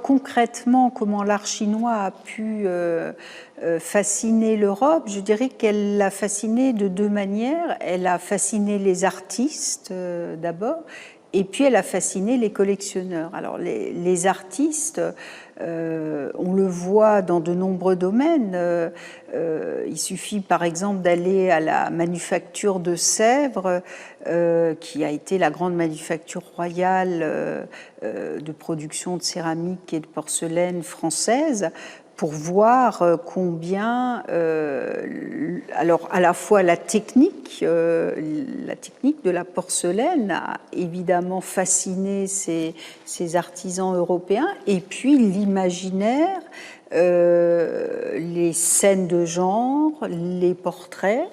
concrètement comment l'art chinois a pu fasciner l'Europe, je dirais qu'elle l'a fasciné de deux manières. Elle a fasciné les artistes d'abord, et puis elle a fasciné les collectionneurs. Alors les artistes, on le voit dans de nombreux domaines. Il suffit par exemple d'aller à la manufacture de Sèvres, qui a été la grande manufacture royale de production de céramique et de porcelaine française, pour voir combien, alors à la fois la technique de la porcelaine a évidemment fasciné ces artisans européens, et puis l'imaginaire, les scènes de genre, les portraits.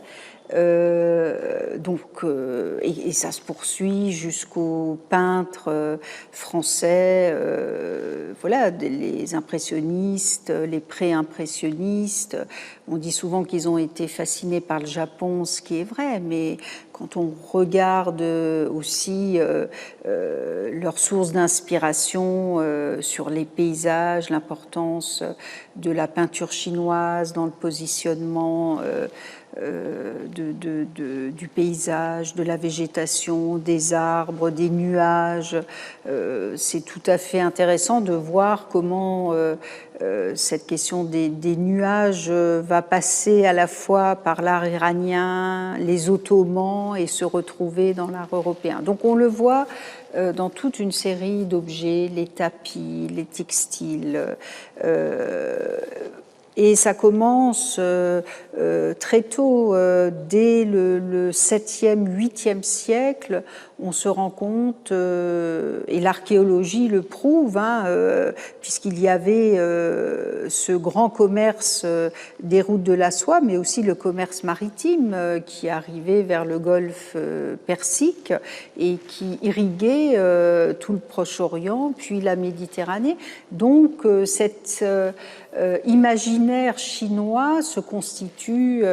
Et ça se poursuit jusqu'aux peintres français, voilà, les impressionnistes, les pré-impressionnistes. On dit souvent qu'ils ont été fascinés par le Japon, ce qui est vrai, mais quand on regarde aussi leurs sources d'inspiration sur les paysages, l'importance de la peinture chinoise dans le positionnement du paysage, de la végétation, des arbres, des nuages. C'est tout à fait intéressant de voir comment cette question des nuages va passer à la fois par l'art iranien, les Ottomans, et se retrouver dans l'art européen. Donc on le voit dans toute une série d'objets, les tapis, les textiles. Et ça commence très tôt, dès le 7e, 8e siècle, on se rend compte, et l'archéologie le prouve, puisqu'il y avait ce grand commerce des routes de la soie, mais aussi le commerce maritime qui arrivait vers le golfe Persique et qui irriguait tout le Proche-Orient, puis la Méditerranée. Donc cet imaginaire chinois se constitue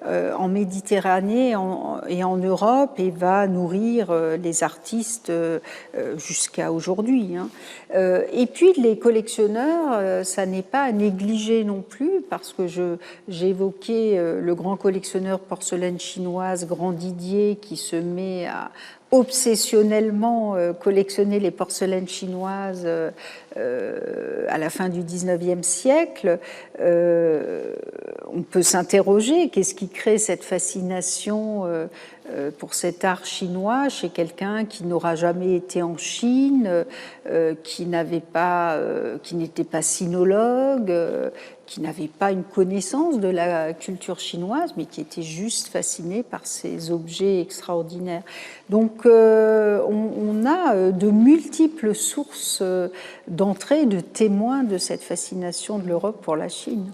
en Méditerranée et en Europe, et va nourrir les artistes jusqu'à aujourd'hui. Et puis les collectionneurs, ça n'est pas à négliger non plus, parce que j'ai évoqué le grand collectionneur porcelaine chinoise, Grand Didier, qui se met à obsessionnellement collectionner les porcelaines chinoises à la fin du XIXe siècle. On peut s'interroger, qu'est-ce qui crée cette fascination pour cet art chinois chez quelqu'un qui n'aura jamais été en Chine, qui n'était pas sinologue, qui n'avait pas une connaissance de la culture chinoise, mais qui était juste fasciné par ces objets extraordinaires. Donc on a de multiples sources d'entrée, de témoins de cette fascination de l'Europe pour la Chine.